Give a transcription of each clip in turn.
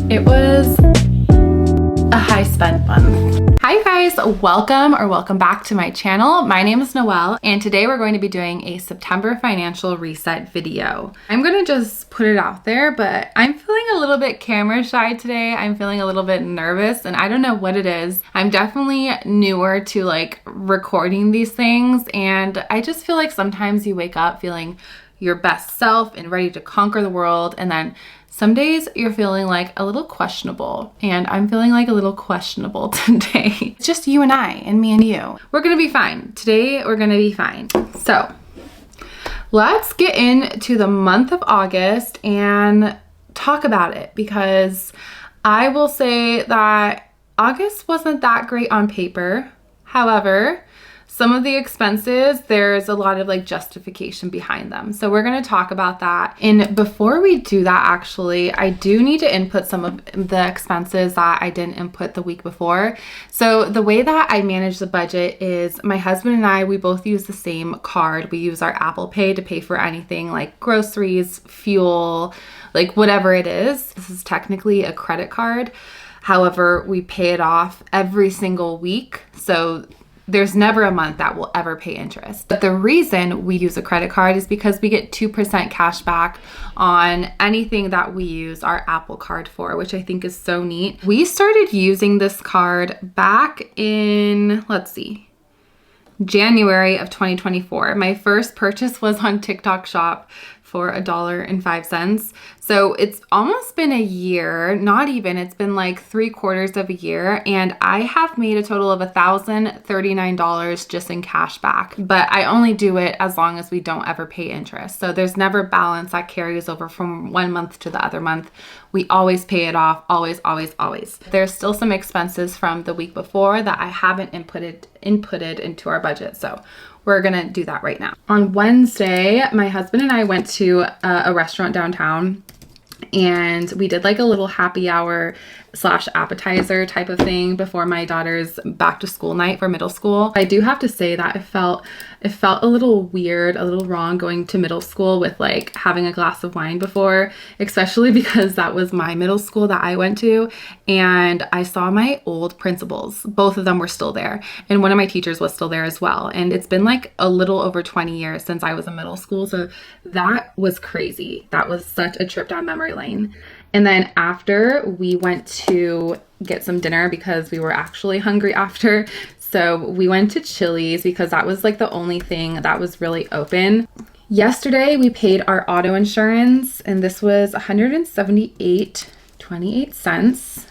It was a high spend month. Hi guys, welcome back to my channel. My name is Noelle, and today we're going to be doing a September financial reset video. I'm gonna just put it out there, but I'm feeling a little bit camera shy today. I'm feeling a little bit nervous, and I don't know what it is. I'm definitely newer to like recording these things, and I just feel like sometimes you wake up feeling your best self and ready to conquer the world, and then some days you're feeling like a little questionable, and I'm feeling like a little questionable today. It's just you and I, and me and you. We're gonna be fine. Today, we're gonna be fine. So, let's get into the month of August and talk about it, because I will say that August wasn't that great on paper. However, some of the expenses, there's a lot of like justification behind them. So we're going to talk about that. And before we do that, actually, I do need to input some of the expenses that I didn't input the week before. So the way that I manage the budget is my husband and I, we both use the same card. We use our Apple Pay to pay for anything like groceries, fuel, like whatever it is. This is technically a credit card. However, we pay it off every single week. So there's never a month that will ever pay interest. But the reason we use a credit card is because we get 2% cash back on anything that we use our Apple Card for, which I think is so neat. We started using this card back in, January of 2024. My first purchase was on TikTok Shop for $1.05. So it's almost been a year, not even, it's been like 3/4 of a year, and I have made a total of $1,039 just in cash back. But I only do it as long as we don't ever pay interest. So there's never balance that carries over from one month to the other month. We always pay it off, always, always, always. There's still some expenses from the week before that I haven't inputted into our budget. So we're gonna do that right now. On Wednesday, my husband and I went to a restaurant downtown, and we did like a little happy hour / appetizer type of thing before my daughter's back to school night for middle school. I do have to say that it felt a little weird, a little wrong going to middle school with like having a glass of wine before, especially because that was my middle school that I went to, and I saw my old principals. Both of them were still there, and one of my teachers was still there as well. And it's been like a little over 20 years since I was in middle school, so that was crazy. That was such a trip down memory lane. And then after, we went to get some dinner because we were actually hungry after. So we went to Chili's because that was like the only thing that was really open. Yesterday, we paid our auto insurance, and this was $178.28.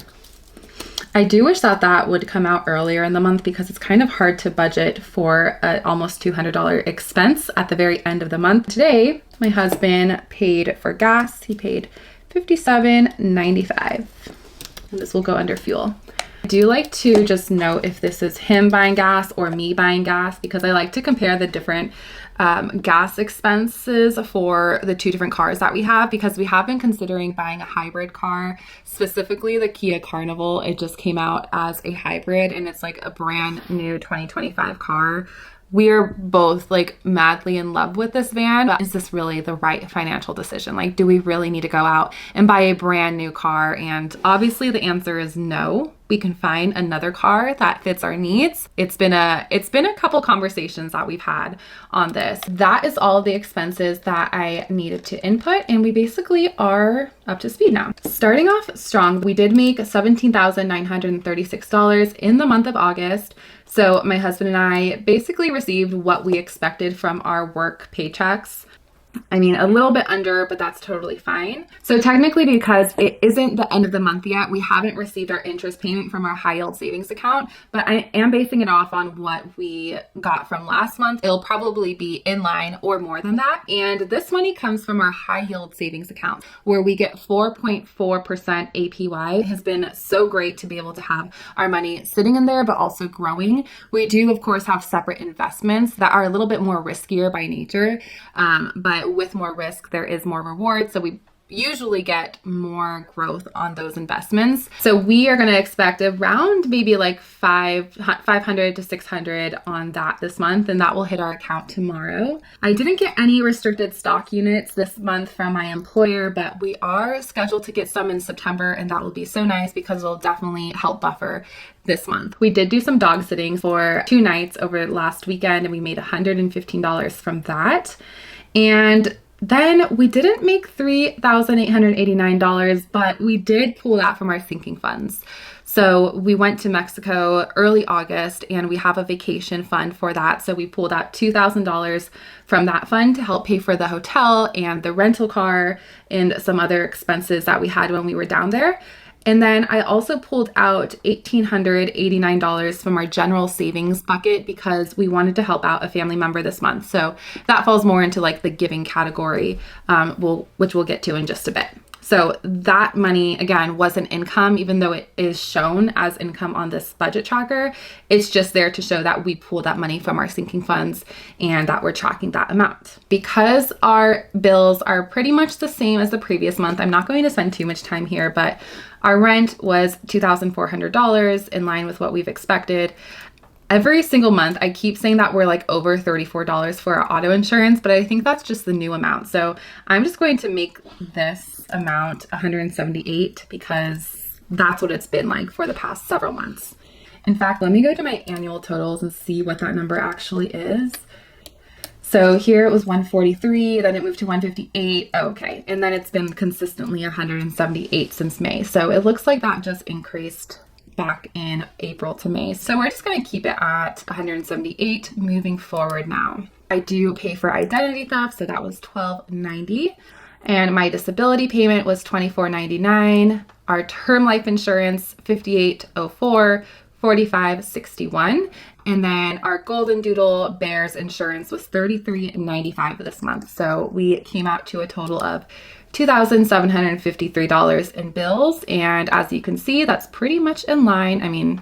I do wish that would come out earlier in the month, because it's kind of hard to budget for an almost $200 expense at the very end of the month. Today, my husband paid for gas. He paid $57.95, and this will go under fuel. I do like to just note if this is him buying gas or me buying gas, because I like to compare the different gas expenses for the two different cars that we have, because we have been considering buying a hybrid car, specifically the Kia Carnival. It just came out as a hybrid, and it's like a brand new 2025 car. We're both like madly in love with this van, but is this really the right financial decision? Like, do we really need to go out and buy a brand new car? And obviously the answer is no. We can find another car that fits our needs. It's been a couple conversations that we've had on this. That is all of the expenses that I needed to input, and we basically are up to speed now. Starting off strong, we did make $17,936 in the month of August. So my husband and I basically received what we expected from our work paychecks. I mean, a little bit under, but that's totally fine. So technically, because it isn't the end of the month yet, we haven't received our interest payment from our high yield savings account, but I am basing it off on what we got from last month. It'll probably be in line or more than that. And this money comes from our high yield savings account, where we get 4.4% APY. It has been so great to be able to have our money sitting in there, but also growing. We do, of course, have separate investments that are a little bit more riskier by nature, but with more risk, there is more reward. So we usually get more growth on those investments. So we are going to expect around maybe like 500 to 600 on that this month, and that will hit our account tomorrow. I didn't get any restricted stock units this month from my employer, but we are scheduled to get some in September, and that will be so nice because it'll definitely help buffer this month. We did do some dog sitting for 2 nights over last weekend, and we made $115 from that. And then we didn't make $3,889, but we did pull that from our sinking funds. So we went to Mexico early August, and we have a vacation fund for that. So we pulled out $2,000 from that fund to help pay for the hotel and the rental car and some other expenses that we had when we were down there. And then I also pulled out $1,889 from our general savings bucket because we wanted to help out a family member this month. So that falls more into like the giving category, which we'll get to in just a bit. So that money, again, wasn't income, even though it is shown as income on this budget tracker. It's just there to show that we pulled that money from our sinking funds and that we're tracking that amount. Because our bills are pretty much the same as the previous month, I'm not going to spend too much time here, but our rent was $2,400, in line with what we've expected. Every single month, I keep saying that we're like over $34 for our auto insurance, but I think that's just the new amount. So I'm just going to make this amount $178 because that's what it's been like for the past several months. In fact, let me go to my annual totals and see what that number actually is. So here it was 143, then it moved to 158. Okay. And then it's been consistently 178 since May. So it looks like that just increased back in April to May. So we're just going to keep it at 178 moving forward now. I do pay for identity theft, so that was $12.90. And my disability payment was $24.99. Our term life insurance, $58.04, $45.61. And then our Golden Doodle Bears insurance was $33.95 this month. So we came out to a total of $2,753 in bills. And as you can see, that's pretty much in line. I mean,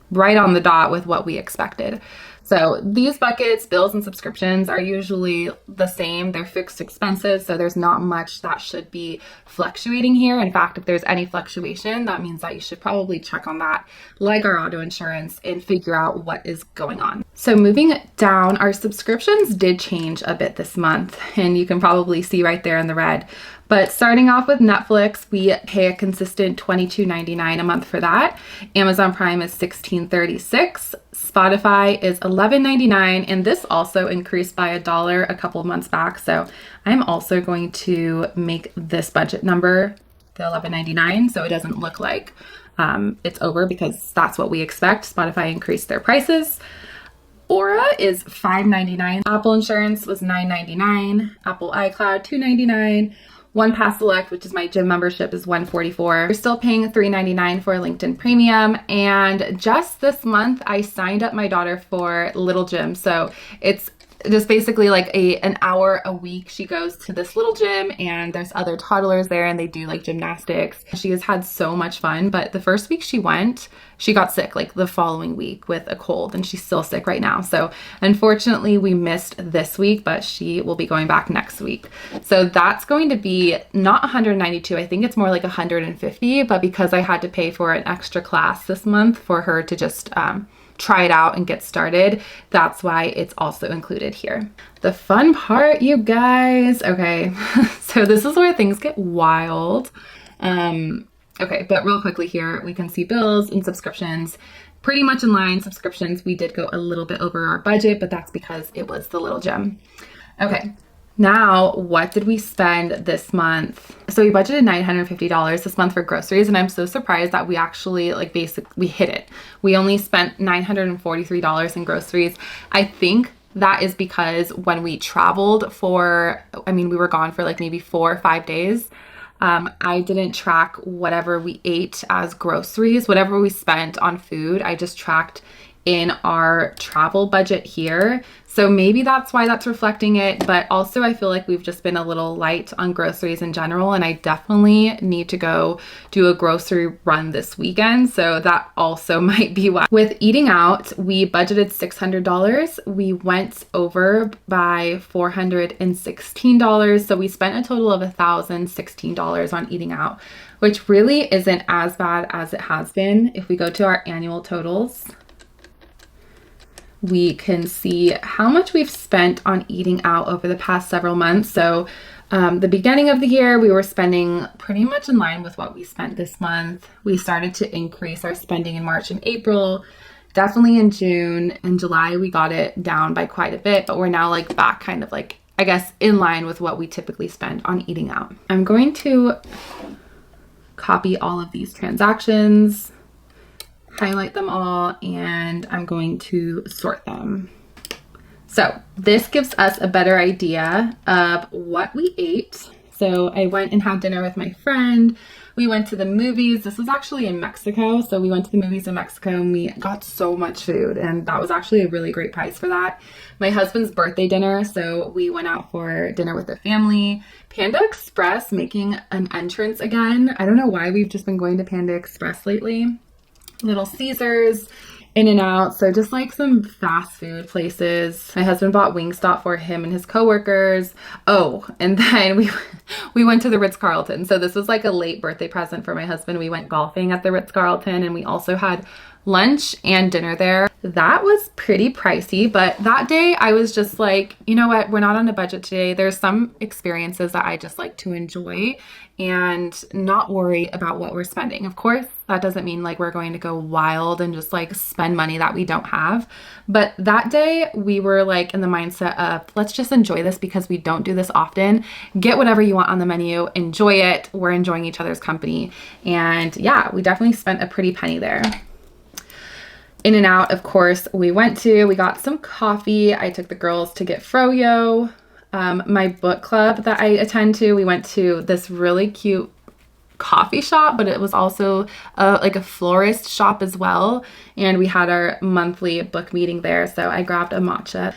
right on the dot with what we expected. So these buckets, bills and subscriptions, are usually the same. They're fixed expenses, so there's not much that should be fluctuating here. In fact, if there's any fluctuation, that means that you should probably check on that, like our auto insurance, and figure out what is going on. So moving down, our subscriptions did change a bit this month, and you can probably see right there in the red. But starting off with Netflix, we pay a consistent $22.99 a month for that. Amazon Prime is $16.36. Spotify is $11.99, and this also increased by $1 a couple of months back. So I'm also going to make this budget number the $11.99 so it doesn't look like it's over, because that's what we expect. Spotify increased their prices. Aura is $5.99. Apple insurance was $9.99. Apple iCloud $2.99. OnePass Select, which is my gym membership, is $144. We're still paying $3.99 for LinkedIn Premium. And just this month, I signed up my daughter for Little Gym. So it's just basically like an hour a week. She goes to this little gym, and there's other toddlers there, and they do like gymnastics. She has had so much fun, but the first week she went, she got sick like the following week with a cold, and she's still sick right now. So unfortunately we missed this week, but she will be going back next week. So that's going to be not 192. I think it's more like 150, but because I had to pay for an extra class this month for her to just try it out and get started, that's why it's also included here. The fun part, you guys. Okay, so this is where things get wild. Okay, but real quickly here, we can see bills and subscriptions pretty much in line. Subscriptions, we did go a little bit over our budget, but that's because it was the little gym. Okay, now what did we spend this month? So we budgeted $950 this month for groceries, and I'm so surprised that we actually we hit it. We only spent $943 in groceries. I think that is because when we traveled we were gone for like maybe 4 or 5 days. I didn't track whatever we ate as groceries, whatever we spent on food. I just tracked in our travel budget here. So maybe that's why that's reflecting it. But also I feel like we've just been a little light on groceries in general. And I definitely need to go do a grocery run this weekend. So that also might be why. With eating out, we budgeted $600. We went over by $416. So we spent a total of $1,016 on eating out, which really isn't as bad as it has been. If we go to our annual totals, we can see how much we've spent on eating out over the past several months. So the beginning of the year, we were spending pretty much in line with what we spent this month. We started to increase our spending in March and April, definitely in June and July. We got it down by quite a bit, but we're now like back kind of like, I guess, in line with what we typically spend on eating out. I'm going to copy all of these transactions, highlight them all, and I'm going to sort them. So this gives us a better idea of what we ate. So I went and had dinner with my friend. We went to the movies. This was actually in Mexico. So we went to the movies in Mexico and we got so much food, and that was actually a really great price for that. My husband's birthday dinner, so we went out for dinner with the family. Panda Express making an entrance again. I don't know why we've just been going to Panda Express lately. Little Caesars, In-N-Out, so just like some fast food places. My husband bought Wingstop for him and his coworkers. Oh, and then we went to the Ritz-Carlton. So this was like a late birthday present for my husband. We went golfing at the Ritz-Carlton, and we also had lunch and dinner there. That was pretty pricey, but that day I was just like, you know what, we're not on a budget today. There's some experiences that I just like to enjoy and not worry about what we're spending. Of course, that doesn't mean like we're going to go wild and just like spend money that we don't have. But that day we were like in the mindset of, let's just enjoy this because we don't do this often. Get whatever you want on the menu, enjoy it. We're enjoying each other's company. And yeah, we definitely spent a pretty penny there. In-N-Out, of course, we got some coffee. I took the girls to get froyo. My book club that I attend to, we went to this really cute coffee shop, but it was also like a florist shop as well. And we had our monthly book meeting there. So I grabbed a matcha.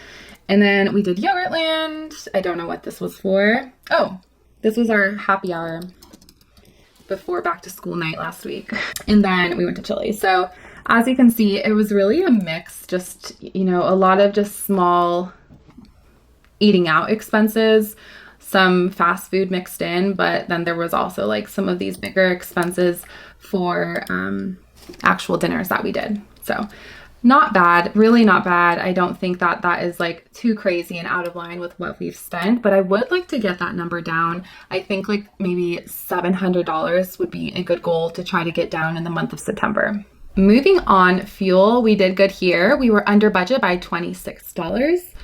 And then we did Yogurtland. I don't know what this was for. Oh, this was our happy hour before back to school night last week. And then we went to Chili's. So as you can see, it was really a mix, just, you know, a lot of just small eating out expenses, some fast food mixed in, but then there was also like some of these bigger expenses for actual dinners that we did. So not bad, really not bad. I don't think that that is like too crazy and out of line with what we've spent, but I would like to get that number down. I think like maybe $700 would be a good goal to try to get down in the month of September. Moving on, fuel, we did good here. We were under budget by $26.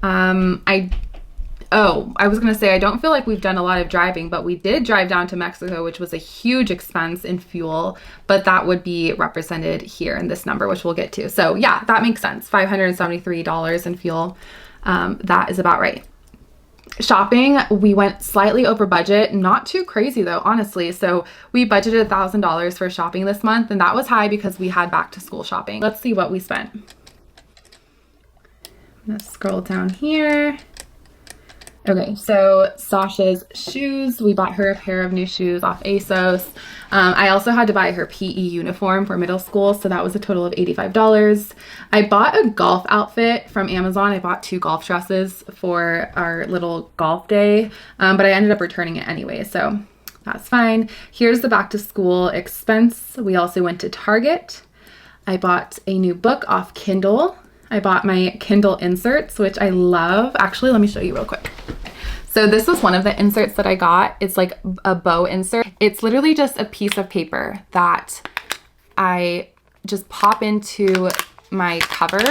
I was going to say, I don't feel like we've done a lot of driving, but we did drive down to Mexico, which was a huge expense in fuel, but that would be represented here in this number, which we'll get to. So yeah, that makes sense. $573 in fuel. That is about right. Shopping, we went slightly over budget, not too crazy though, honestly. So we budgeted $1,000 for shopping this month, and that was high because we had back to school shopping. Let's see what we spent. I'm gonna scroll down here. Okay, so Sasha's shoes, we bought her a pair of new shoes off ASOS. I also had to buy her PE uniform for middle school, so that was a total of $85. I bought a golf outfit from Amazon. I bought 2 golf dresses for our little golf day, but I ended up returning it anyway, so that's fine. Here's the back to school expense. We also went to Target. I bought a new book off Kindle. I bought my Kindle inserts, which I love. Actually, let me show you real quick. So this was one of the inserts that I got. It's like a bow insert. It's literally just a piece of paper that I just pop into my cover.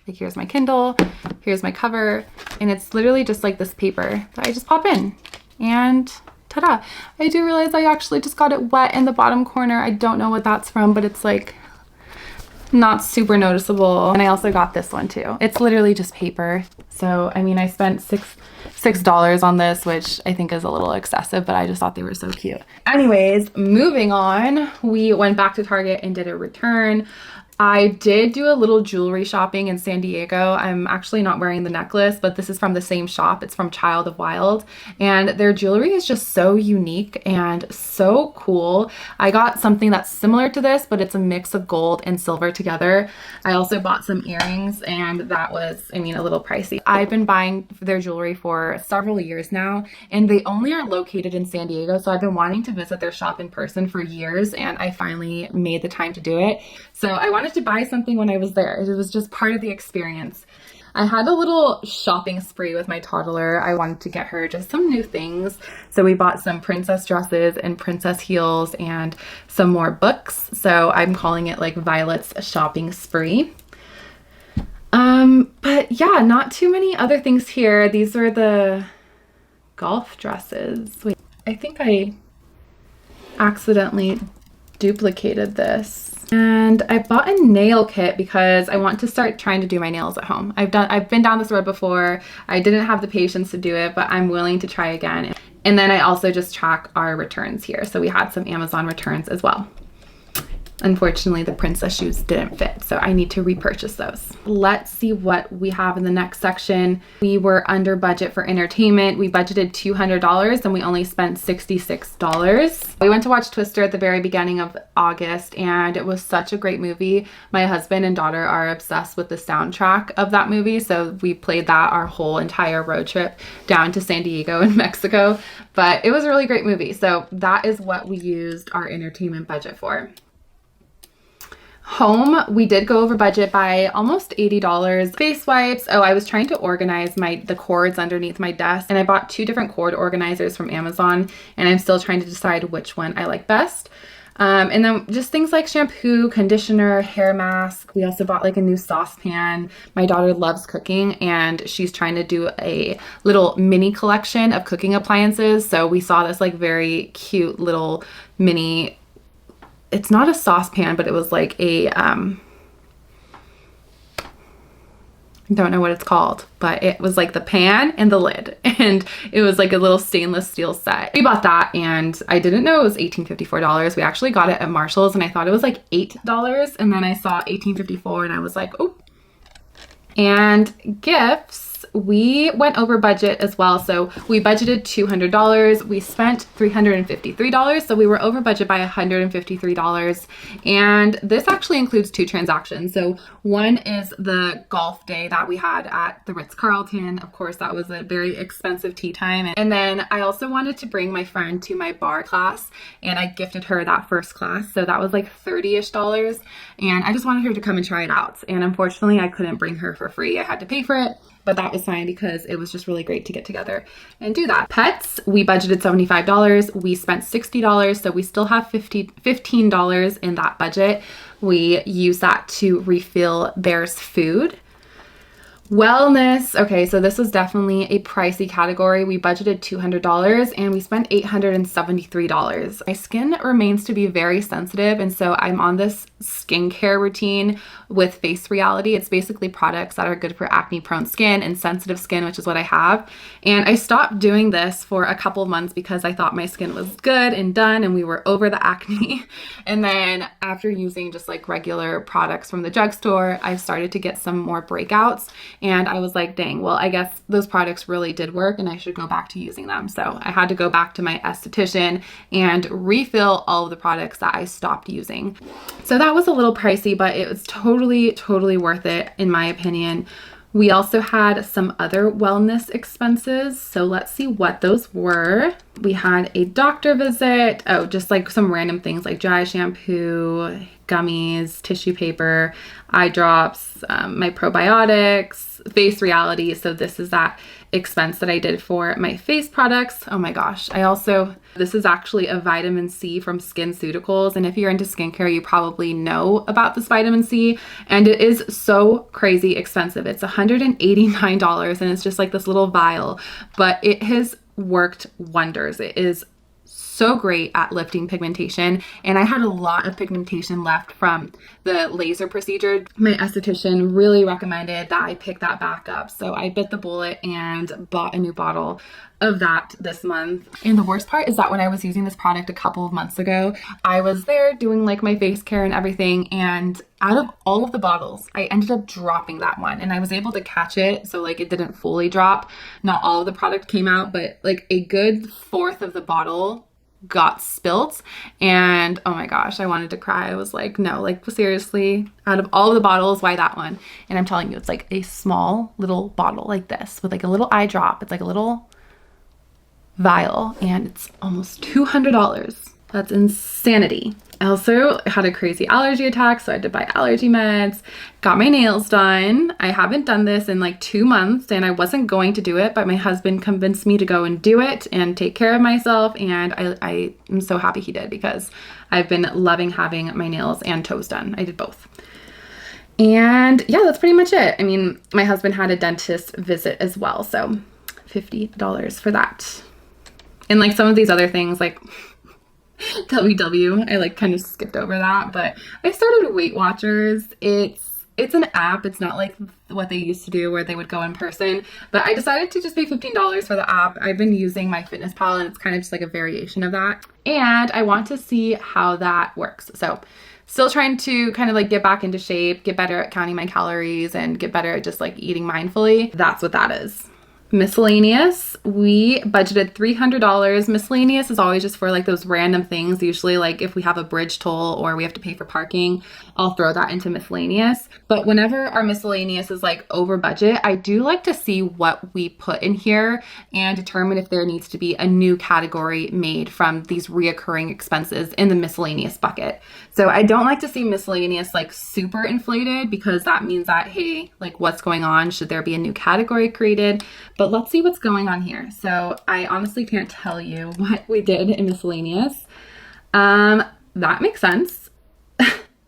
Like here's my Kindle, here's my cover, and it's literally just like this paper that I just pop in. And ta-da! I do realize I actually just got it wet in the bottom corner. I don't know what that's from, but it's like not super noticeable. And I also got this one too. It's literally just paper. So, I mean, I spent $6 on this, which I think is a little excessive, but I just thought they were so cute. Anyways, moving on, we went back to Target and did a return. I did do a little jewelry shopping in San Diego. I'm actually not wearing the necklace, but this is from the same shop. It's from Child of Wild, and their jewelry is just so unique and so cool. I got something that's similar to this, but it's a mix of gold and silver together. I also bought some earrings, and that was, I mean, a little pricey. I've been buying their jewelry for several years now, and they only are located in San Diego, so I've been wanting to visit their shop in person for years, and I finally made the time to do it. So I wanted to buy something when I was there. It was just part of the experience. I had a little shopping spree with my toddler. I wanted to get her just some new things. So we bought some princess dresses and princess heels and some more books. So I'm calling it like Violet's shopping spree. But yeah, not too many other things here. These are the golf dresses. Wait, I think I accidentally duplicated this. And I bought a nail kit because I want to start trying to do my nails at home. I've been down this road before. I didn't have the patience to do it, but I'm willing to try again. And then I also just track our returns here. So we had some Amazon returns as well. Unfortunately, the princess shoes didn't fit, so I need to repurchase those. Let's see what we have in the next section. We were under budget for entertainment. We budgeted $200 and we only spent $66. We went to watch Twister at the very beginning of August, and it was such a great movie. My husband and daughter are obsessed with the soundtrack of that movie, so we played that our whole entire road trip down to San Diego and Mexico. But it was a really great movie, so that is what we used our entertainment budget for. Home, we did go over budget by almost $80. Face wipes. Oh, I was trying to organize the cords underneath my desk, and I bought 2 different cord organizers from Amazon, and I'm still trying to decide which one I like best. And then just things like shampoo, conditioner, hair mask. We also bought like a new saucepan. My daughter loves cooking, and she's trying to do a little mini collection of cooking appliances. So we saw this like very cute little mini, it's not a saucepan, but it was like a, I don't know what it's called, but it was like the pan and the lid, and it was like a little stainless steel set. We bought that, and I didn't know it was $18.54. We actually got it at Marshall's, and I thought it was like $8, and then I saw $18.54, and I was like, oh. And gifts, we went over budget as well. So we budgeted $200. We spent $353. So we were over budget by $153. And this actually includes 2 transactions. So one is the golf day that we had at the Ritz-Carlton. Of course, that was a very expensive tea time. And then I also wanted to bring my friend to my bar class, and I gifted her that first class. So that was like $30-ish. And I just wanted her to come and try it out. And unfortunately, I couldn't bring her for free. I had to pay for it. But that was fine because it was just really great to get together and do that. Pets, we budgeted $75. We spent $60, so we still have $15 in that budget. We use that to refill Bear's food. Wellness. Okay, so this was definitely a pricey category. We budgeted $200 and we spent $873. My skin remains to be very sensitive, and so I'm on this skincare routine with Face Reality. It's basically products that are good for acne-prone skin and sensitive skin, which is what I have. And I stopped doing this for a couple of months because I thought my skin was good and done and we were over the acne. And then after using just like regular products from the drugstore, I started to get some more breakouts. And I was like, dang, well, I guess those products really did work and I should go back to using them. So I had to go back to my esthetician and refill all of the products that I stopped using. So that was a little pricey, but it was totally worth it in my opinion. We also had some other wellness expenses. So let's see what those were. We had a doctor visit. Oh, just like some random things like dry shampoo, gummies, tissue paper, eye drops, my probiotics, Face Reality. So this is that expense that I did for my face products. Oh my gosh. This is actually a vitamin C from SkinCeuticals. And if you're into skincare, you probably know about this vitamin C. And it is so crazy expensive. It's $189 and it's just like this little vial, but it has worked wonders. It is so great at lifting pigmentation, and I had a lot of pigmentation left from the laser procedure. My esthetician really recommended that I pick that back up, so I bit the bullet and bought a new bottle of that this month. And the worst part is that when I was using this product a couple of months ago, I was there doing like my face care and everything, and out of all of the bottles, I ended up dropping that one, and I was able to catch it, so like it didn't fully drop. Not all of the product came out, but like a good fourth of the bottle got spilt, and oh my gosh, I wanted to cry. I was like, no, like seriously, out of all of the bottles, why that one? And I'm telling you, it's like a small little bottle like this with like a little eye drop. It's like a little vial, and it's almost $200. That's insanity. I also had a crazy allergy attack, so I had to buy allergy meds, got my nails done. I haven't done this in like 2 months, and I wasn't going to do it, but my husband convinced me to go and do it and take care of myself, and I am so happy he did, because I've been loving having my nails and toes done. I did both. And yeah, that's pretty much it. I mean, my husband had a dentist visit as well, so $50 for that. And like some of these other things, like WW, I like kind of skipped over that, but I started Weight Watchers. It's an app. It's not like what they used to do where they would go in person, but I decided to just pay $15 for the app. I've been using MyFitnessPal, and it's kind of just like a variation of that, and I want to see how that works. So still trying to kind of like get back into shape, get better at counting my calories, and get better at just like eating mindfully. That's what that is. Miscellaneous, we budgeted $300. Miscellaneous is always just for like those random things. Usually like if we have a bridge toll or we have to pay for parking, I'll throw that into miscellaneous. But whenever our miscellaneous is like over budget, I do like to see what we put in here and determine if there needs to be a new category made from these reoccurring expenses in the miscellaneous bucket. So I don't like to see miscellaneous like super inflated, because that means that, hey, like what's going on? Should there be a new category created? But let's see what's going on here. So I honestly can't tell you what we did in miscellaneous. That makes sense.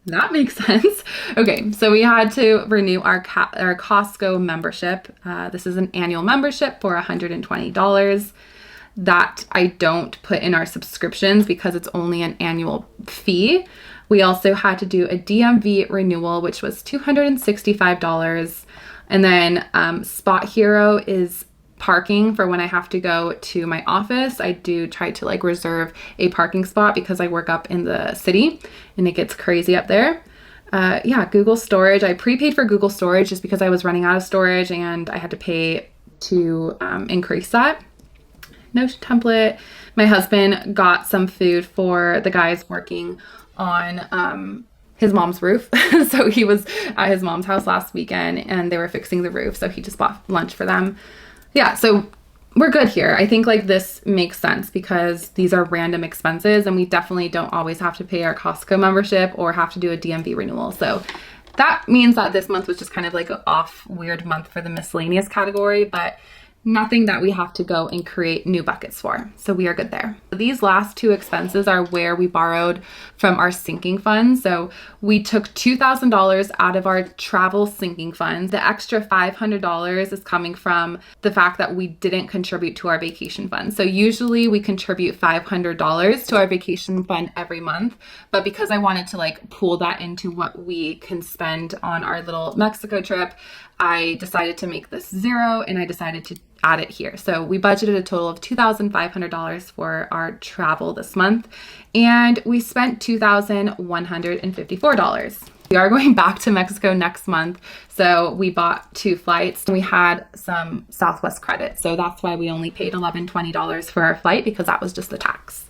That makes sense. Okay, so we had to renew our Costco membership. This is an annual membership for $120 that I don't put in our subscriptions because it's only an annual fee. We also had to do a DMV renewal, which was $265. And then Spot Hero is parking for when I have to go to my office. I do try to like reserve a parking spot because I work up in the city and it gets crazy up there. Yeah, Google Storage. I prepaid for Google Storage just because I was running out of storage and I had to pay to increase that. Notion template. My husband got some food for the guys working on his mom's roof. So he was at his mom's house last weekend and they were fixing the roof. So he just bought lunch for them. Yeah, so we're good here. I think like this makes sense because these are random expenses and we definitely don't always have to pay our Costco membership or have to do a DMV renewal. So that means that this month was just kind of like an off weird month for the miscellaneous category, but nothing that we have to go and create new buckets for. So we are good there. These last two expenses are where we borrowed from our sinking fund. So we took $2,000 out of our travel sinking fund. The extra $500 is coming from the fact that we didn't contribute to our vacation fund. So usually we contribute $500 to our vacation fund every month. But because I wanted to like pool that into what we can spend on our little Mexico trip, I decided to make this zero and I decided to add it here. So we budgeted a total of $2,500 for our travel this month and we spent $2,154. We are going back to Mexico next month. So we bought 2 flights and we had some Southwest credit. So that's why we only paid $1120 for our flight because that was just the tax.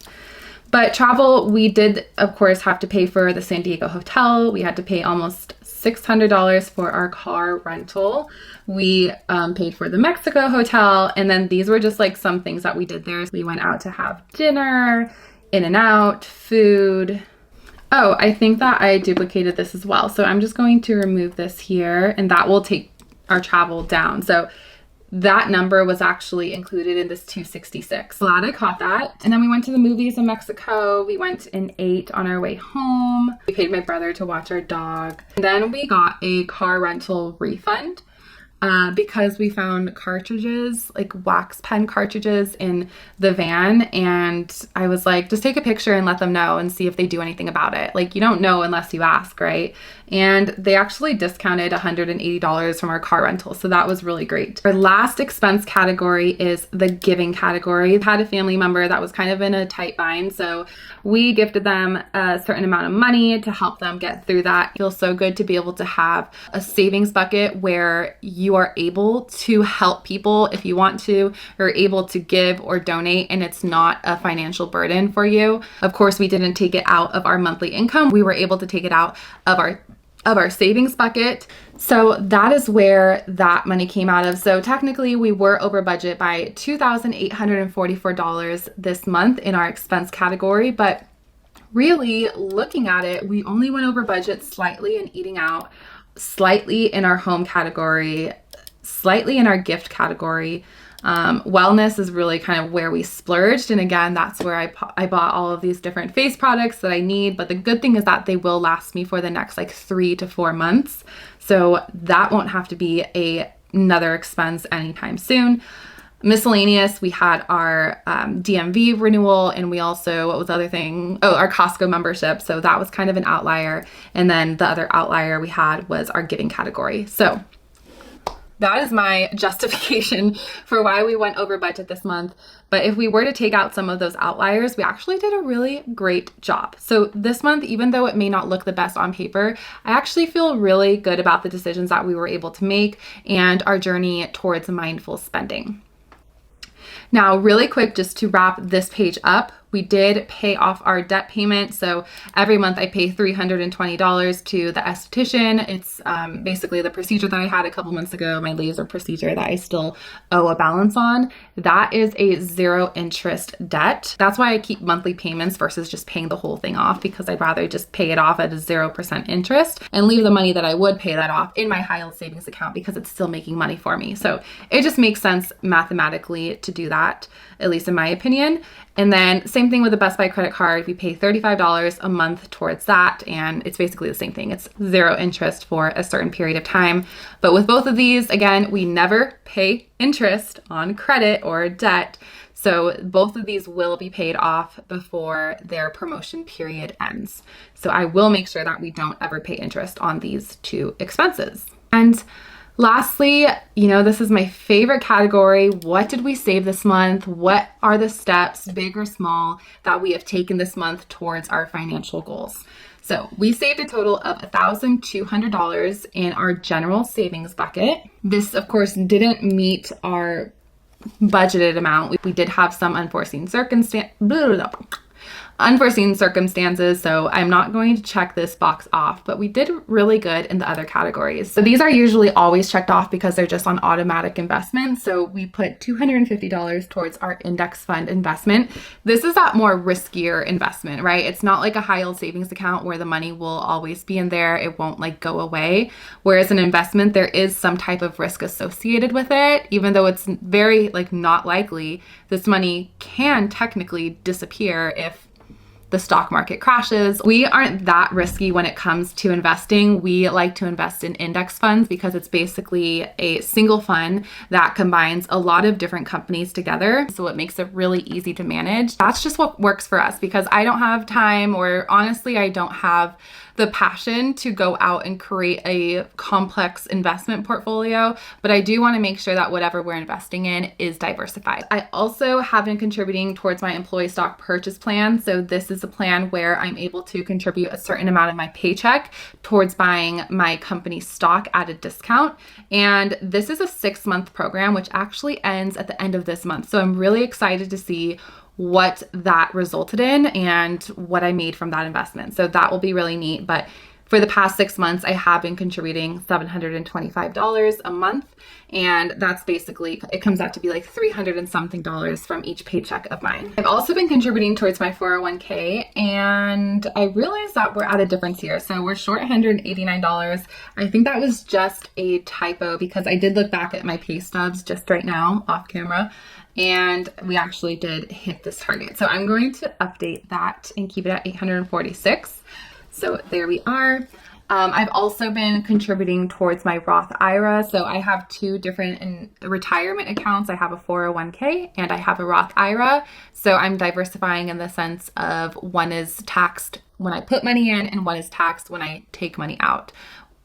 But travel, we did, of course, have to pay for the San Diego hotel. We had to pay almost $600 for our car rental. We paid for the Mexico hotel. And then these were just like some things that we did there. So we went out to have dinner, In-N-Out, food. Oh, I think that I duplicated this as well. So I'm just going to remove this here and that will take our travel down. So that number was actually included in this 266. Glad I caught that. And then we went to the movies in Mexico. We went and ate on our way home. We paid my brother to watch our dog. And then we got a car rental refund. because we found cartridges, like wax pen cartridges in the van. And I was like, just take a picture and let them know and see if they do anything about it. Like, you don't know unless you ask, right? And they actually discounted $180 from our car rental. So that was really great. Our last expense category is the giving category. I had a family member that was kind of in a tight bind. So we gifted them a certain amount of money to help them get through that. It feels so good to be able to have a savings bucket where you are able to help people if you want to, or able to give or donate, and it's not a financial burden for you. Of course, we didn't take it out of our monthly income. We were able to take it out of our savings bucket. So that is where that money came out of. So technically we were over budget by $2,844 this month in our expense category, but really looking at it, we only went over budget slightly in eating out, slightly in our home category, slightly in our gift category. Wellness is really kind of where we splurged. And again, that's where I bought all of these different face products that I need. But the good thing is that they will last me for the next like 3 to 4 months. So that won't have to be another expense anytime soon. Miscellaneous, we had our DMV renewal, and we also, what was the other thing? Oh, our Costco membership. So that was kind of an outlier. And then the other outlier we had was our giving category. So that is my justification for why we went over budget this month. But if we were to take out some of those outliers, we actually did a really great job. So this month, even though it may not look the best on paper, I actually feel really good about the decisions that we were able to make and our journey towards mindful spending. Now, really quick, just to wrap this page up, we did pay off our debt payment. So every month I pay $320 to the esthetician. It's basically the procedure that I had a couple months ago, my laser procedure that I still owe a balance on. That is a 0 interest debt. That's why I keep monthly payments versus just paying the whole thing off, because I'd rather just pay it off at a 0% interest and leave the money that I would pay that off in my high yield savings account because it's still making money for me. So it just makes sense mathematically to do that, at least in my opinion. And then same thing with the Best Buy credit card. We pay $35 a month towards that, and it's basically the same thing. It's 0 interest for a certain period of time. But with both of these, again, we never pay interest on credit or debt. So both of these will be paid off before their promotion period ends. So I will make sure that we don't ever pay interest on these two expenses. And lastly, this is my favorite category. What did we save this month? What are the steps, big or small, that we have taken this month towards our financial goals? So we saved a total of $1,200 in our general savings bucket. This, of course, didn't meet our budgeted amount. We did have some unforeseen circumstances, so I'm not going to check this box off, but we did really good in the other categories. So these are usually always checked off because they're just on automatic investment. So we put $250 towards our index fund investment. This is that more riskier investment, right? It's not like a high yield savings account where the money will always be in there. It won't like go away. Whereas an investment, there is some type of risk associated with it. Even though it's very not likely, this money can technically disappear if the stock market crashes. We aren't that risky when it comes to investing. We like to invest in index funds because it's basically a single fund that combines a lot of different companies together. So it makes it really easy to manage. That's just what works for us because I don't have time, or honestly, I don't have the passion to go out and create a complex investment portfolio, but I do want to make sure that whatever we're investing in is diversified. I also have been contributing towards my employee stock purchase plan. So this is a plan where I'm able to contribute a certain amount of my paycheck towards buying my company stock at a discount. And this is a 6-month program, which actually ends at the end of this month. So I'm really excited to see what that resulted in and what I made from that investment. So that will be really neat. But for the past 6 months, I have been contributing $725 a month. And that's basically, it comes out to be like $300 and something from each paycheck of mine. I've also been contributing towards my 401k, and I realized that we're at a difference here. So we're short $189. I think that was just a typo because I did look back at my pay stubs just right now off camera, and we actually did hit this target. So I'm going to update that and keep it at 846. So there we are. I've also been contributing towards my Roth IRA. So I have two different retirement accounts. I have a 401k and I have a Roth IRA. So I'm diversifying in the sense of one is taxed when I put money in and one is taxed when I take money out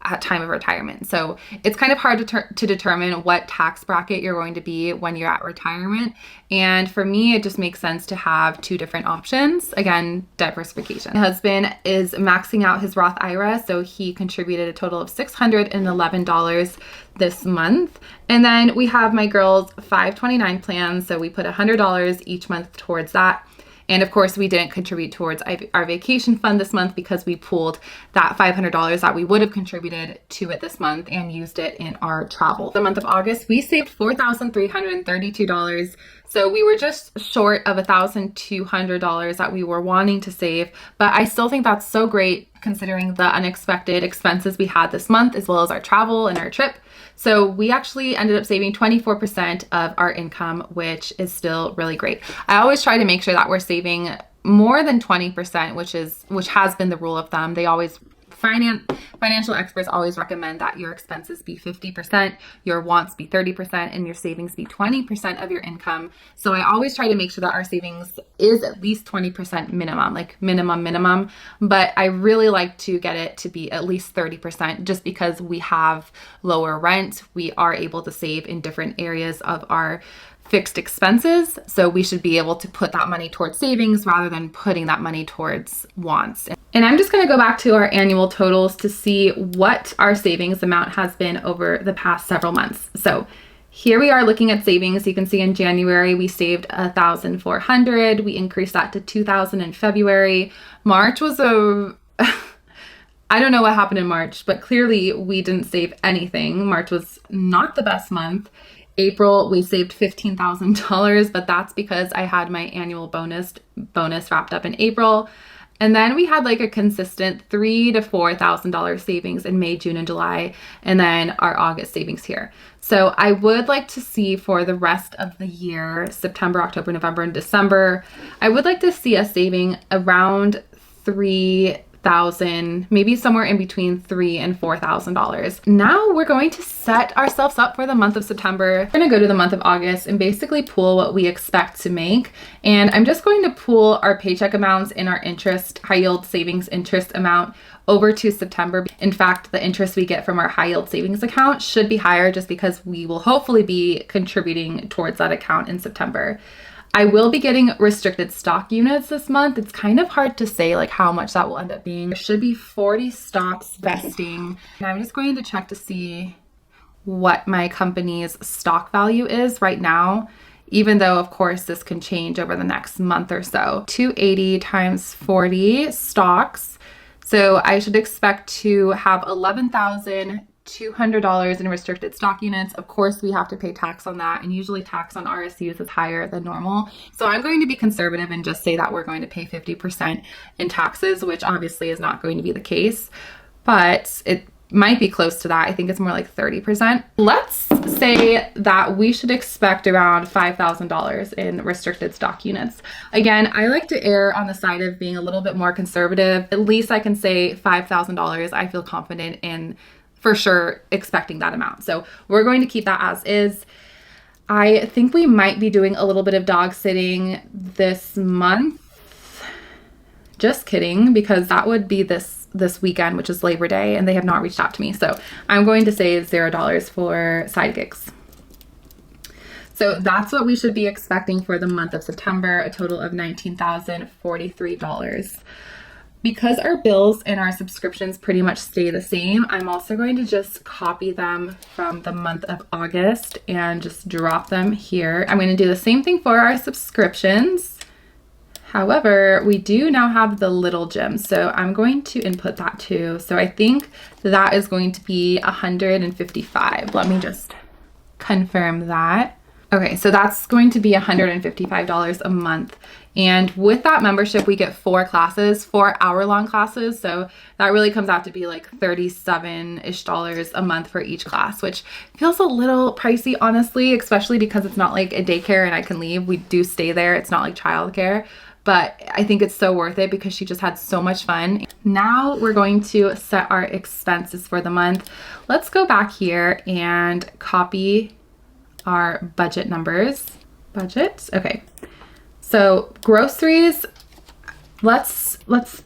at time of retirement. So it's kind of hard to determine what tax bracket you're going to be when you're at retirement. And for me, it just makes sense to have two different options. Again, diversification. My husband is maxing out his Roth IRA. So he contributed a total of $611 this month. And then we have my girls' 529 plan. So we put $100 each month towards that. And of course, we didn't contribute towards our vacation fund this month because we pooled that $500 that we would have contributed to it this month and used it in our travel. The month of August, we saved $4,332. So we were just short of $1,200 that we were wanting to save. But I still think that's so great considering the unexpected expenses we had this month, as well as our travel and our trip. So we actually ended up saving 24% of our income, which is still really great. I always try to make sure that we're saving more than 20%, which has been the rule of thumb. They always financial experts always recommend that your expenses be 50%, your wants be 30%, and your savings be 20% of your income. So I always try to make sure that our savings is at least 20% minimum, like minimum. But I really like to get it to be at least 30% just because we have lower rent. We are able to save in different areas of our fixed expenses. So we should be able to put that money towards savings rather than putting that money towards wants. And I'm just going to go back to our annual totals to see what our savings amount has been over the past several months. So here we are looking at savings. You can see in January, we saved $1,400. We increased that to $2,000 in February. March was I don't know what happened in March, but clearly we didn't save anything. March was not the best month. April, we saved $15,000, but that's because I had my annual bonus wrapped up in April. And then we had like a consistent $3,000 to $4,000 savings in May, June, and July, and then our August savings here. So I would like to see for the rest of the year, September, October, November, and December, I would like to see us saving around $3,000, maybe somewhere in between $3,000 and $4,000. Now we're going to set ourselves up for the month of September. We're going to go to the month of August and basically pool what we expect to make. And I'm just going to pool our paycheck amounts and our interest, high yield savings interest amount over to September. In fact, the interest we get from our high yield savings account should be higher just because we will hopefully be contributing towards that account in September. I will be getting restricted stock units this month. It's kind of hard to say like how much that will end up being. There should be 40 stocks vesting. And I'm just going to check to see what my company's stock value is right now, even though of course this can change over the next month or so. 280 times 40 stocks. So I should expect to have $11,200 in restricted stock units. Of course, we have to pay tax on that, and usually tax on RSUs is higher than normal. So I'm going to be conservative and just say that we're going to pay 50% in taxes, which obviously is not going to be the case, but it might be close to that. I think it's more like 30%. Let's say that we should expect around $5,000 in restricted stock units. Again, I like to err on the side of being a little bit more conservative. At least I can say $5,000. I feel confident in for sure expecting that amount. So we're going to keep that as is. I think we might be doing a little bit of dog sitting this month. Just kidding, because that would be this weekend, which is Labor Day, and they have not reached out to me. So I'm going to say $0 for side gigs. So that's what we should be expecting for the month of September, a total of $19,043. Because our bills and our subscriptions pretty much stay the same, I'm also going to just copy them from the month of August and just drop them here. I'm going to do the same thing for our subscriptions. However, we do now have the little gym, so I'm going to input that too. So I think that is going to be $155. Let me just confirm that. Okay, so that's going to be $155 a month. And with that membership, we get 4 classes, 4-hour-long classes. So that really comes out to be like $37-ish a month for each class, which feels a little pricey, honestly, especially because it's not like a daycare and I can leave. We do stay there. It's not like childcare. but I think it's so worth it because she just had so much fun. Now we're going to set our expenses for the month. Let's go back here and copy our budget numbers. Budget, okay. So groceries, let's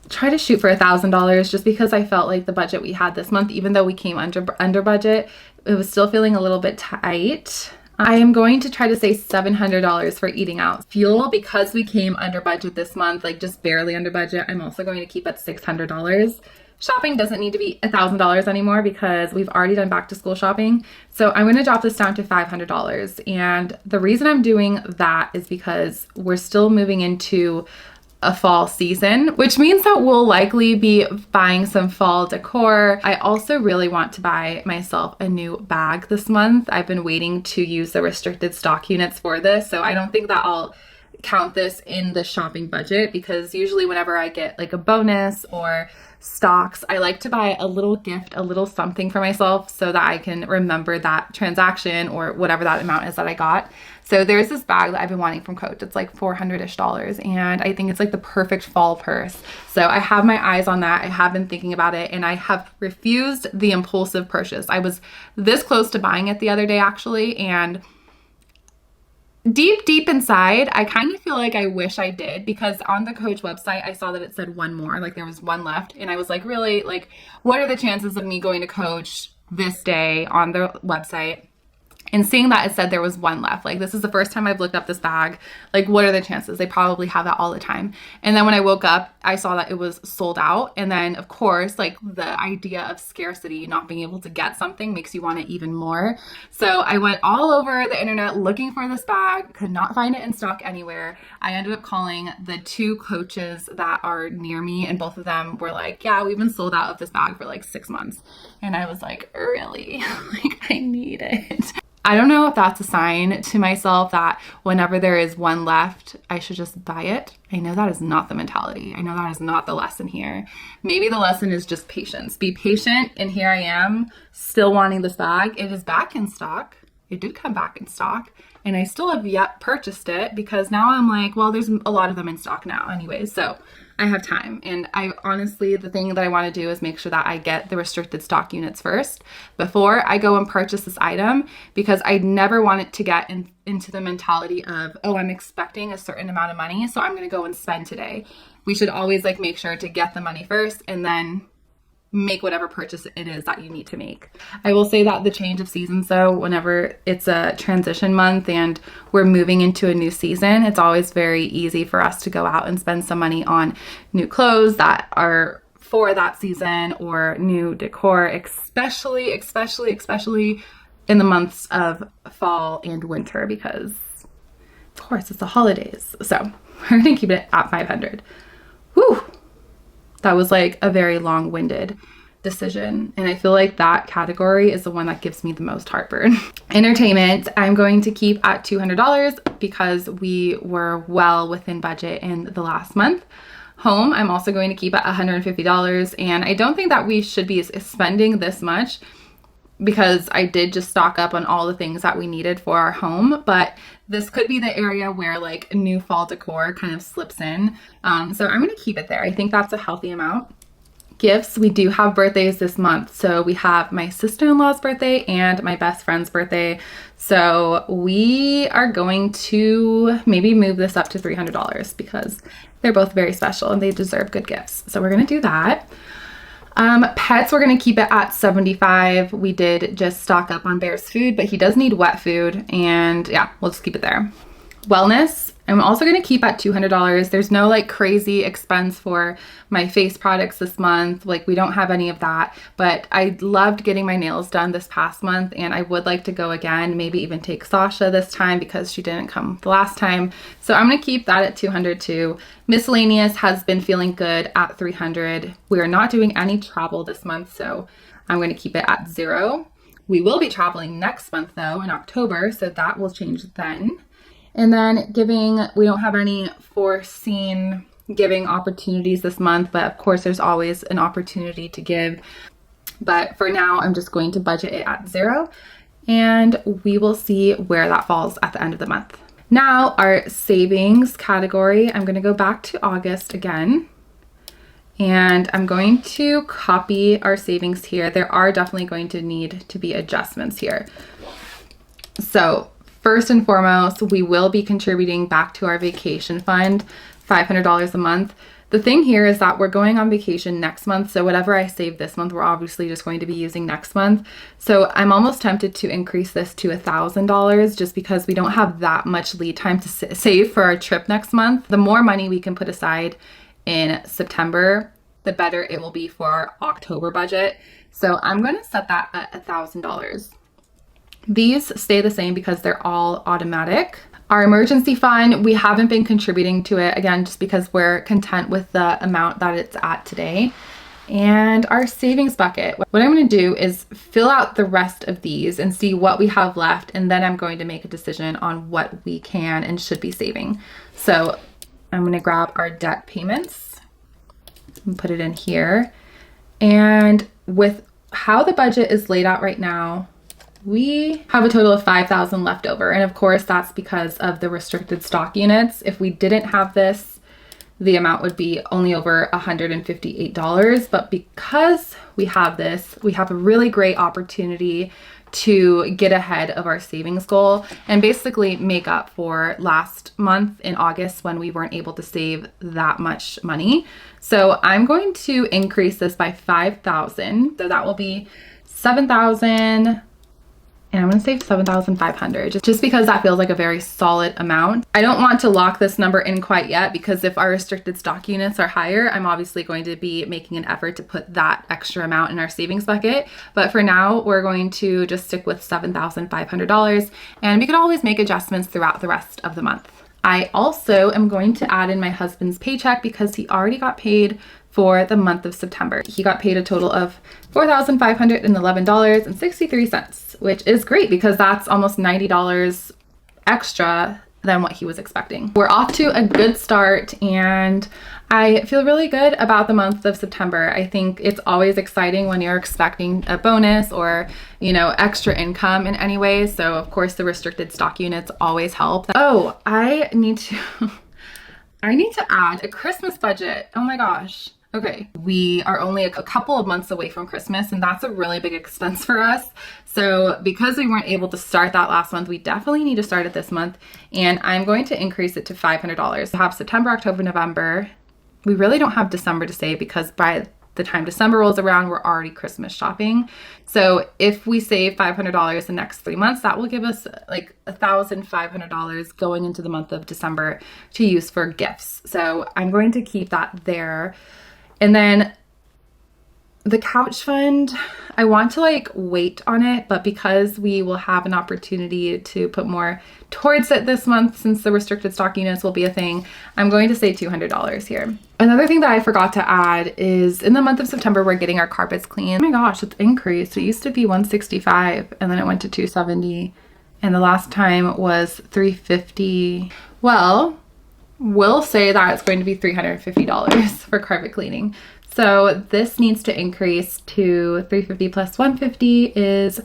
try to shoot for $1,000 just because I felt like the budget we had this month, even though we came under budget, it was still feeling a little bit tight. I am going to try to say $700 for eating out. Fuel, because we came under budget this month, like just barely under budget, I'm also going to keep at $600. Shopping doesn't need to be $1,000 anymore because we've already done back to school shopping. So I'm going to drop this down to $500. And the reason I'm doing that is because we're still moving into a fall season, which means that we'll likely be buying some fall decor. I also really want to buy myself a new bag this month. I've been waiting to use the restricted stock units for this, so I don't think that I'll count this in the shopping budget because usually whenever I get like a bonus or stocks, I like to buy a little gift, a little something for myself so that I can remember that transaction or whatever that amount is that I got. So there's this bag that I've been wanting from Coach. It's like $400-ish, and I think it's like the perfect fall purse. So I have my eyes on that. I have been thinking about it, and I have refused the impulsive purchase. I was this close to buying it the other day actually, and deep inside, I kind of feel like I wish I did, because on the Coach website, I saw that it said one more, like there was one left. And I was like, really, like, what are the chances of me going to Coach this day on the website and seeing that it said there was one left? Like, this is the first time I've looked up this bag. Like, what are the chances? They probably have that all the time. And then when I woke up, I saw that it was sold out. And then of course, like, the idea of scarcity, not being able to get something makes you want it even more. So I went all over the internet looking for this bag, could not find it in stock anywhere. I ended up calling the two Coaches that are near me, and both of them were like, yeah, we've been sold out of this bag for like 6 months. And I was like, really? Like, I need it. I don't know if that's a sign to myself that whenever there is one left, I should just buy it. I know that is not the mentality. I know that is not the lesson here. Maybe the lesson is just patience. Be patient, and here I am still wanting this bag. It is back in stock. It did come back in stock, and I still have yet purchased it because now I'm like, well, there's a lot of them in stock now anyways, so I have time. And I honestly, the thing that I want to do is make sure that I get the restricted stock units first before I go and purchase this item, because I never want it to get into the mentality of, oh, I'm expecting a certain amount of money, so I'm going to go and spend today. We should always like make sure to get the money first and then make whatever purchase it is that you need to make. I will say that the change of seasons though, whenever it's a transition month and we're moving into a new season, it's always very easy for us to go out and spend some money on new clothes that are for that season or new decor, especially in the months of fall and winter, because of course it's the holidays. So we're gonna keep it at 500. Whew. That was like a very long-winded decision. And I feel like that category is the one that gives me the most heartburn. Entertainment, I'm going to keep at $200 because we were well within budget in the last month. Home, I'm also going to keep at $150. And I don't think that we should be spending this much because I did just stock up on all the things that we needed for our home, but this could be the area where like new fall decor kind of slips in. So I'm gonna keep it there. I think that's a healthy amount. Gifts, we do have birthdays this month. So we have my sister-in-law's birthday and my best friend's birthday. So we are going to maybe move this up to $300 because they're both very special and they deserve good gifts. So we're gonna do that. Pets, we're going to keep it at $75. We did just stock up on Bear's food, but he does need wet food, and yeah, we'll just keep it there. Wellness, I'm also going to keep at $200. There's no like crazy expense for my face products this month. Like, we don't have any of that, but I loved getting my nails done this past month, and I would like to go again, maybe even take Sasha this time because she didn't come the last time. So I'm going to keep that at $200 too. Miscellaneous has been feeling good at $300. We are not doing any travel this month, so I'm going to keep it at $0. We will be traveling next month though in October, so that will change then. And then giving, we don't have any foreseen giving opportunities this month, but of course there's always an opportunity to give. But for now, I'm just going to budget it at $0, and we will see where that falls at the end of the month. Now our savings category, I'm gonna go back to August again, and I'm going to copy our savings here. There are definitely going to need to be adjustments here. So first and foremost, we will be contributing back to our vacation fund, $500 a month. The thing here is that we're going on vacation next month. So whatever I save this month, we're obviously just going to be using next month. So I'm almost tempted to increase this to $1,000 just because we don't have that much lead time to save for our trip next month. The more money we can put aside in September, the better it will be for our October budget. So I'm going to set that at $1,000. These stay the same because they're all automatic. Our emergency fund, we haven't been contributing to it, again, just because we're content with the amount that it's at today. And our savings bucket, what I'm going to do is fill out the rest of these and see what we have left, and then I'm going to make a decision on what we can and should be saving. So I'm going to grab our debt payments and put it in here. And with how the budget is laid out right now, we have a total of $5,000 left over. And of course, that's because of the restricted stock units. If we didn't have this, the amount would be only over $158. But because we have this, we have a really great opportunity to get ahead of our savings goal and basically make up for last month in August when we weren't able to save that much money. So I'm going to increase this by $5,000. So that will be $7,000. And I'm going to save $7,500 just because that feels like a very solid amount. I don't want to lock this number in quite yet because if our restricted stock units are higher, I'm obviously going to be making an effort to put that extra amount in our savings bucket. But for now, we're going to just stick with $7,500, and we can always make adjustments throughout the rest of the month. I also am going to add in my husband's paycheck because he already got paid for the month of September. He got paid a total of $4,511.63, which is great because that's almost $90 extra than what he was expecting. We're off to a good start and I feel really good about the month of September. I think it's always exciting when you're expecting a bonus or, extra income in any way. So of course the restricted stock units always help. Oh, I need to add a Christmas budget. Oh my gosh. Okay, we are only a couple of months away from Christmas, and that's a really big expense for us. So because we weren't able to start that last month, we definitely need to start it this month, and I'm going to increase it to $500. We have September, October, November. We really don't have December to save because by the time December rolls around, we're already Christmas shopping. So if we save $500 the next 3 months, that will give us like $1,500 going into the month of December to use for gifts. So I'm going to keep that there. And then the couch fund, I want to wait on it, but because we will have an opportunity to put more towards it this month, since the restricted stock units will be a thing, I'm going to say $200 here. Another thing that I forgot to add is in the month of September, we're getting our carpets cleaned. Oh my gosh, it's increased. It used to be $165 and then it went to $270. And the last time was $350. Well, we'll say that it's going to be $350 for carpet cleaning. So this needs to increase to $350 plus $150 is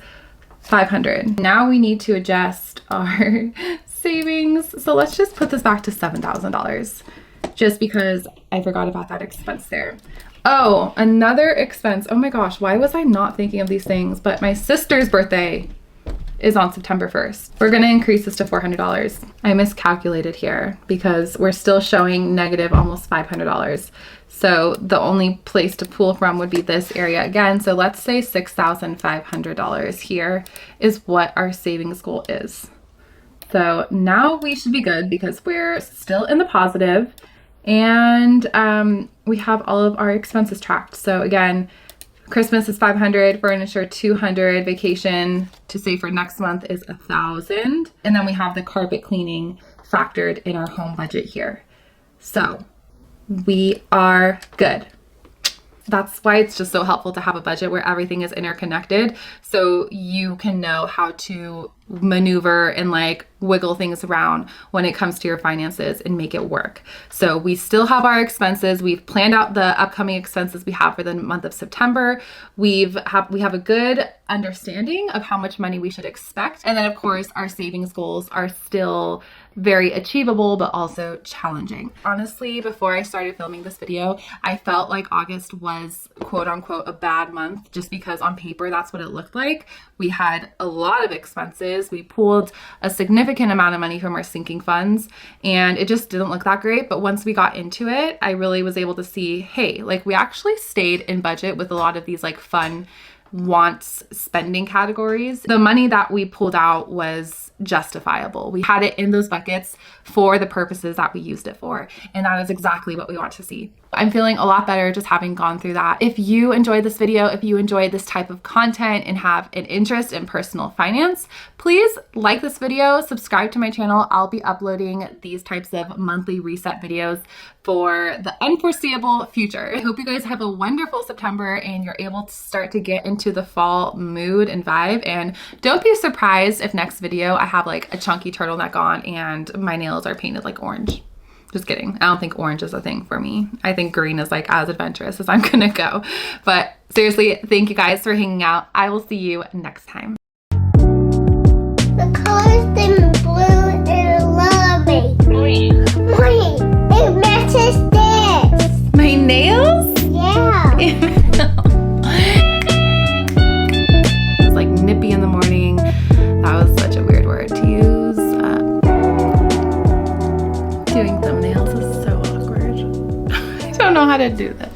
$500. Now we need to adjust our savings. So let's just put this back to $7,000 just because I forgot about that expense there. Oh, another expense. Oh my gosh, why was I not thinking of these things? But my sister's birthday is on September 1st. We're gonna increase this to $400. I miscalculated here because we're still showing negative almost $500. So the only place to pull from would be this area again. So let's say $6,500 here is what our savings goal is. So now we should be good because we're still in the positive and we have all of our expenses tracked. So again, Christmas is $500, furniture $200, vacation to save for next month is $1,000. And then we have the carpet cleaning factored in our home budget here. So we are good. That's why it's just so helpful to have a budget where everything is interconnected so you can know how to maneuver and wiggle things around when it comes to your finances and make it work. So we still have our expenses. We've planned out the upcoming expenses we have for the month of September. We have a good understanding of how much money we should expect. And then of course our savings goals are still very achievable, but also challenging. Honestly, before I started filming this video, I felt like August was quote unquote a bad month just because on paper that's what it looked like. We had a lot of expenses. We pulled a significant amount of money from our sinking funds and it just didn't look that great. But once we got into it, I really was able to see, hey, like we actually stayed in budget with a lot of these like fun wants spending categories. The money that we pulled out was justifiable. We had it in those buckets for the purposes that we used it for. And that is exactly what we want to see. I'm feeling a lot better just having gone through that. If you enjoyed this video, if you enjoyed this type of content and have an interest in personal finance, please like this video, subscribe to my channel. I'll be uploading these types of monthly reset videos for the unforeseeable future. I hope you guys have a wonderful September and you're able to start to get into the fall mood and vibe. And don't be surprised if next video I have like a chunky turtleneck on and my nails are painted like orange. Just kidding. I don't think orange is a thing for me. I think green is like as adventurous as I'm gonna go. But seriously, thank you guys for hanging out. I will see you next time. The colors in blue and lovely. Wait, it matches this. My nails? Yeah. It's like nippy in the morning. That was such a weird word to use. Doing thumbnails is so awkward. I don't know how to do this.